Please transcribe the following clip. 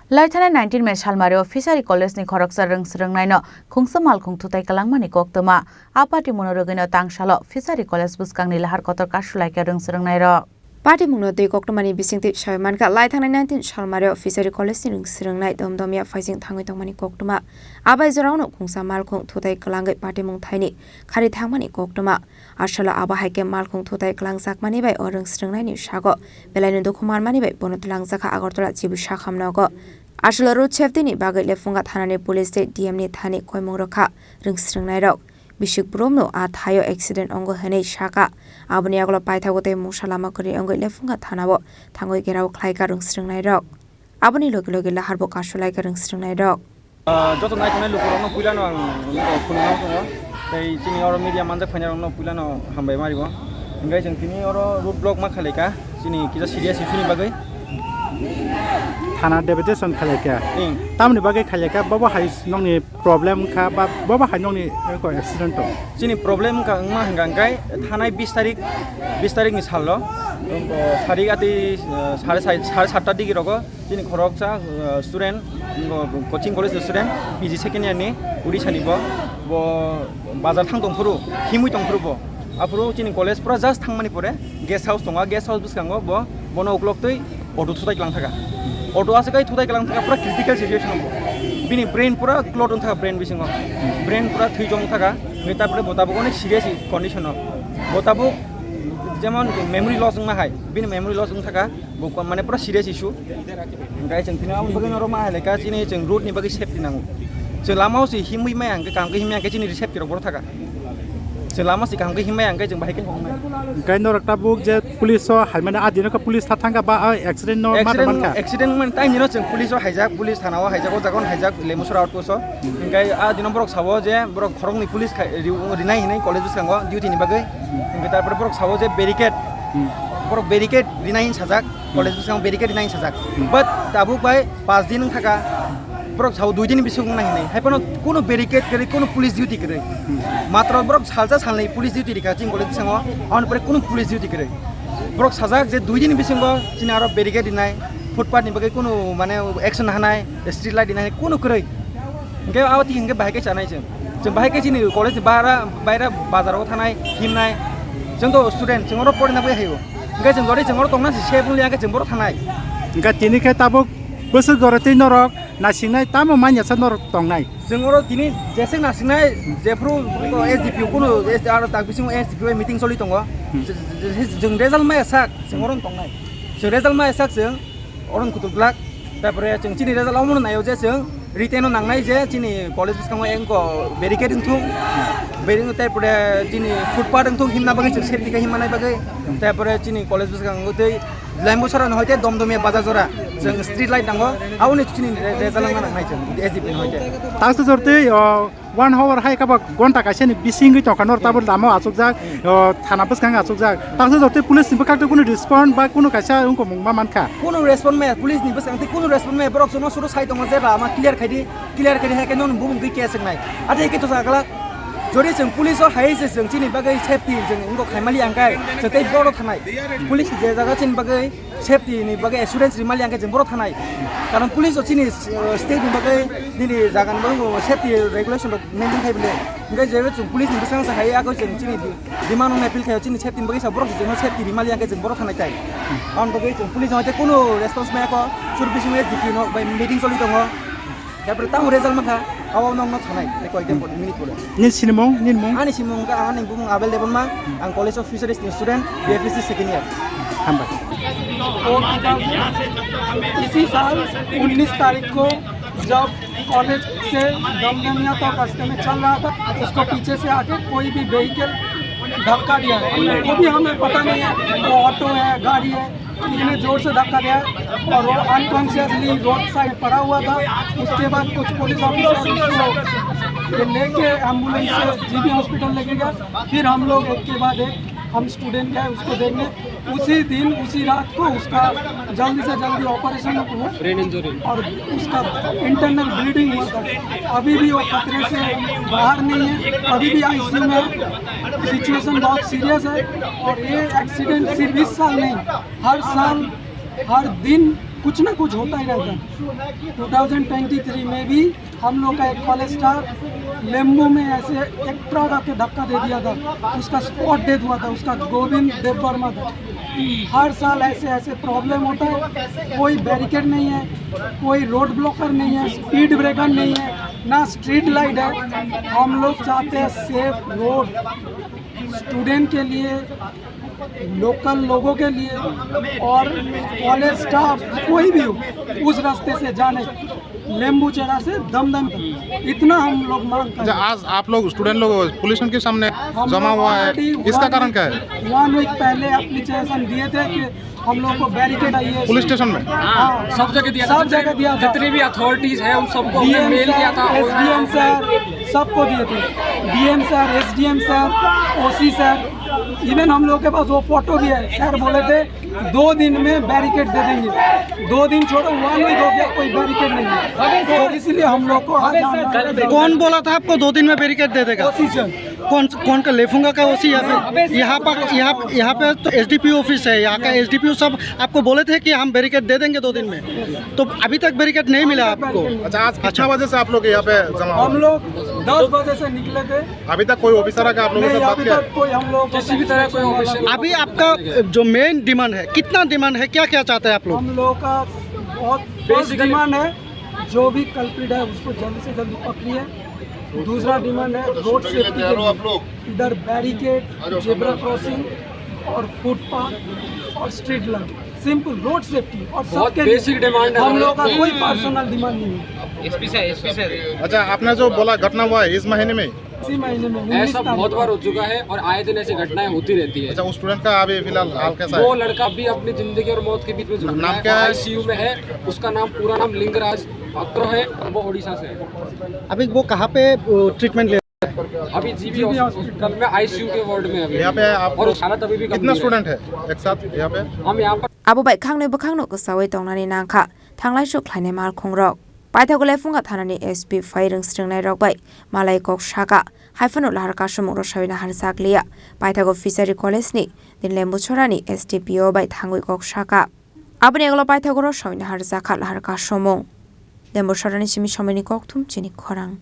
Laithana 19 me Shalmario Fishery College ni Khoroksa Rungsrungnai no Khungsamal Khungthutai Kalangmani Koktoma Apati Monorogino Tangsalo Fishery College Buskangni Lahar Kotor Kashulaika Rungsrungnai ro Party Mungnote Koktomani Bisingti Shamanka Laithana 19 Shalmario Fishery College ni Rungsrungnai Domdomia Faising Thangoi Tongmani Koktoma Abai Zorano Khungsamal Khungthutai Kalangai Party Mungthaini Khari Thangmani Koktoma Ashala Aba Haike Mal Khungthutai Kalangsak Mani bai Rungsrungnai ni Shago Belainu Dokuman Mani bai Bonotlangsaka Agortola Chibu Shakhamnago Ashala road safety ni bagai lefunga thanani police state DM ni thani koimong rakha ringsrungnai rok bishik bromno a thayo accident ongo hanei shaka aboni aglo paithagote musalama kori ongo lefunga thanabo thangoi gerao khlaika ringsrungnai rok aboni loge loge laharbo kasholai ka ringsrungnai rok joto nai kone lukorno puilano ang khunno tongo tei chini oro media manja phainarno puilano hambai maribo ngai jeng tini oro road block ma khaleka chini kisa serious issue ni bagai थाना deputation खालेका तामनि बागे खालेका बाबा high नंनि problem खा बाबा high नंनि को accident तो जिनि problem का मा हंगांगाय थानाय 20 तारिख नि साललो सारि आति 7:30 दिगि रगो जिनि खरकसा student coaching college student PG second year नि उड़ीसानि बो बाजार थां दंफुरु हिमुइ दंफुरु बो आफुरु जिनि कॉलेज पुरा जस्ट थांमानि परे गेस्ट हाउस दंगा गेस्ट हाउस बुसखांगो बो बनो o'clock तै ऑटो थुताय गलां थाका ऑटो आसे गाय थुताय गलां थाका पुरा क्रिटिकल सिचुएशन बो बिनि ब्रेन पुरा क्लट थाका ब्रेन बिसिंगो ब्रेन पुरा थै जम थाका नेता पुरा बताबो अनेक सीरियस कंडीशन बताबो जेमन मेमोरी लॉस मा हाय बिनि मेमोरी लॉस थाका माने पुरा सीरियस इशू गाय जों थिना आम बगै नरो मा हालेका जिनि जों रोड नि बगै सेफ्टी नांगो जों लामाव सि हिमै माय आंगे कामगे हिमै आंगे जिनि सेफ्टी रो थाका जों लामा सि कामगे हिमै आंगे जों बाहायके हमनाय गाय नरकटा बुक जे पुलिस हायमाने आदिनो का पुलिस थाथांगा बा एक्सीडेंट नो मानका एक्सीडेंट मन टाइम दिनो जों पुलिस हाइजाक पुलिस थानाव हाइजाक जागोन हाइजाक लेमुसरा आउटपोस्ट इंगाय आ दिनो बरक सावो जे बरक खरंनि पुलिस रिनाय हिनै कॉलेज बुसखांगो डिउटी नि बागै इंगाय तारपर बरक सावो जे बैरिकेड बरक बैरिकेड रिनाय साजाक कॉलेज बुसखांगो बैरिकेड रिनाय साजाक बाट दाबु बाय 5 दिन थाका बरक साव 2 दिन बिसुग नाहिनै हायपनो कोनो बैरिकेड करे कोनो पुलिस डिउटी करे मात्र बरक सालजा सालनै पुलिस डिउटी रिका जिं कॉलेज बुसखांगो आउन परे कोनो पुलिस डिउटी करे बरक साजाक जे 2 दिन बिसुंगो जिनि आरो बैरिकेड दिनाय फुटपाथ नि बगै कोनो माने एक्शन हानाय स्ट्रीट लाइट दिनाय कोनो करे इंगे आवति इंगे बाहायके जानाय जों बाहायके जिनि कॉलेज बायरा बाजाराव थानाय हिमनाय जों तो स्टूडेंट जों रो पढिना बै हायो इंगे जों गरे जों रो तंना से बुलियाके जों बर थानाय इंगा तिनिखे ताबो बोसोर गरते नरक नासिंनाय तामो मान्यासा नरक तंनाय जों रो तिनि जेसे नासिंनाय जेफ्रु एसडीपी कोनो आरो ताक बिसिं एसडीपी मीटिंग सलि दंगो जों रिजाल्ट माय साक जों रो तंनाय जों रिजाल्ट माय साक जों अरन कुतुब्लाक तारपरे जों चिनि रिजाल्ट आवमोन नायो जे जों रिटेनो नांनाय जे चिनि कॉलेज बुसखांगो एंको बैरिकेड इंथु बैरिकेड तारपरे चिनि फुटपाथ इंथु हिमना बगै जों सेफ्टी का हिमनाय बगै तारपरे चिनि कॉलेज बुसखांगो दै लाइमबुसरा नहयते दमदमिया बाजार जरा जों स्ट्रीट लाइट नांगो आवनि चिनि रिजाल्ट नांनाय जों एसडीपी नहयते तासो जरते 1 आवर हाय काबा घंटा कासेनि बिसिंगै तंखानर ताबो लामा आचुकजाक थाना बुसखां आचुकजाक तासो जरते पुलिस नि बखाकते कोनो रिस्पन्ड बा कोनो कासा उनको मुंगमा मानखा कोनो रेस्पन्ड मे पुलिस नि बसंते कोनो रेस्पन्ड मे बरक सुनो सुरो साइड दङ जे लामा क्लियर खायदि हायके नन बुम गै केस नाय आथे के तो जागला जरि जों पुलिस हाय जे जों चिनि बागै सेफ्टी जों उनको खायमालि आंगाय जतै बर थानाय पुलिस जे जागा चिनि बागै सेफ्टी नि बागै एश्योरेंस रिमालि आंगाय जों बर थानाय कारण पुलिस चिनि स्टेट नि बागै दिनि जागान बंगो सेफ्टी रेगुलेशन मेनटेन खायबले इंगे जे जों पुलिस नि बसंग हाय आगो जों चिनि डिमान्ड होनाय पिल खायो चिनि सेफ्टी बागै सा बर जों सेफ्टी रिमालि आंगाय जों बर थानाय ताय आन बागै जों पुलिस होते कोनो रेस्पन्स मायाको सुरबिसिं एसडीपी नो बाय मीटिं सलि दङ तारपरे ताउ रिजाल्ट माखा आव नंग थानाय एको एकदम मिनिट परे नि सिनमं आनि सिमंग का आनि बुमं अवेलेबल मा आं college of fisheries student BFSc second year हामबा इसी साल 19 तारीख को जब कॉलेज से दमदमिया तक रास्ते में चल रहा था उसको पीछे से आके कोई भी व्हीकल धक्का दिया है वो भी हमें पता नहीं है वो ऑटो है गाड़ी है इतने जोर से धक्का दिया और वो अनकॉन्शियसली रोड साइड पड़ा हुआ था उसके बाद कुछ पुलिस ऑफिसर उसको लेके एम्बुलेंस से जीबी हॉस्पिटल लेके गया फिर हम लोग एक के बाद एक हम स्टूडेंट गए उसको देखने उसी दिन उसी रात को उसका जल्दी से जल्दी ऑपरेशन हुआ ब्रेन इंजरी और उसका इंटरनल ब्लीडिंग हुआ था अभी भी वो खतरे से बाहर नहीं है अभी भी आईसीयू में सिचुएशन बहुत सीरियस है और ये एक्सीडेंट सिर्फ इस साल नहीं हर साल हर दिन कुछ ना कुछ होता ही रहता है। 2023 में भी हम लोग का एक कॉलेज था लेम्बू में, ऐसे एक ट्रक आके धक्का दे दिया था, उसका स्पॉट डेथ हुआ था, उसका गोविंद देव वर्मा था। हर साल ऐसे ऐसे प्रॉब्लम होता है, कोई बैरिकेड नहीं है, कोई रोड ब्लॉकर नहीं है, स्पीड ब्रेकर नहीं है, ना स्ट्रीट लाइट है। हम लोग चाहते हैं सेफ रोड स्टूडेंट के लिए, लोकल लोगों के लिए, और कॉलेज स्टाफ कोई भी हो उस रास्ते से जाने, लेम्बू चेरा से दमदम तक, इतना हम लोग मांग करते हैं। आज आप लोग स्टूडेंट लोग पुलिस के सामने जमा हुआ है, इसका कारण क्या है? 1 वीक पहले एप्लीकेशन दिए थे कि हम लोग को बैरिकेड आइए पुलिस स्टेशन में। हाँ, सब जगह दिया सब जगह दिया था। जितनी भी अथॉरिटीज है उन सबको डीएम मेल किया था, सर, एसडीएम सर, सबको दिए थे। डीएम सर, एसडीएम सर, ओसी सर, इवन हम लोग के पास वो फोटो भी है। सर बोले थे 2 दिन में बैरिकेड दे देंगे, 2 दिन छोड़ो 1 वीक हो गया, कोई बैरिकेड नहीं है। तो इसलिए हम लोग को आज आना। कौन बोला था आपको 2 दिन में बैरिकेड दे देगा? ओसी सर। कौन का लेफूंगा का ओसी? यहाँ पे तो एसडीपीओ ऑफिस है, यहाँ का एसडीपीओ सब आपको बोले थे कि हम बैरिकेड दे देंगे 2 दिन में, तो अभी तक बैरिकेड नहीं मिला आपको? अच्छा, आज कितना बजे से आप लोग यहाँ पे जमा हुए? हम लोग 10 बजे से निकले थे। अभी तक कोई ऑफिसर का आप लोगों से नहीं, बात अभी किया? तक कोई हम लोग किसी भी तरह कोई ऑफिशियल अभी आपका जो मेन डिमांड है, कितना डिमांड है, क्या क्या चाहते हैं आप लोग? हम लोग का बहुत बेसिक डिमांड है, जो भी कल्प्रिट है उसको जल्दी से जल्दी पकड़िए। दूसरा डिमांड है रोड सेफ्टी के लिए, इधर बैरिकेड, जेब्रा क्रॉसिंग और फुटपाथ और street light, simple road safety और बहुत सबके बेसिक डिमांड है। हम लोग का कोई पर्सनल डिमांड नहीं है। अच्छा, आपने जो बोला घटना हुआ है इस महीने में? इसी महीने में 19 ऐसा बहुत तारीख बार हो चुका है और आए दिन ऐसी घटनाएं होती रहती है। अच्छा, उस स्टूडेंट का अभी फिलहाल हाल कैसा वो है? लड़का भी अपनी जिंदगी और मौत के बीच में झूल रहा नाम क्या है? आईसीयू में है। उसका नाम पूरा नाम लिंगराज पात्र है, वो ओडिशा से है। अभी वो कहाँ पे ट्रीटमेंट ले? अभी जीबी हॉस्पिटल में आईसीयू के वार्ड में अभी। यहाँ पे आप और हालत अभी भी कितना गंभीर है। स्टूडेंट है एक साथ यहाँ पे? हम यहाँ पर Abo bai khangnoi bakhangno kusawai tongnani nangkha thanglai suk khlainai mal khongrok paithagolai funga thanani SP fairung stringnai rok bai malai kok shaka haifano lahar kasumung rosawina harsakliya paithago fishery college ni din lembu chorani STPO bai thangoi kok shaka aboni eglo paithago rosawina harsakha lahar kasumung lembu chorani simi someni kok thum chini khorang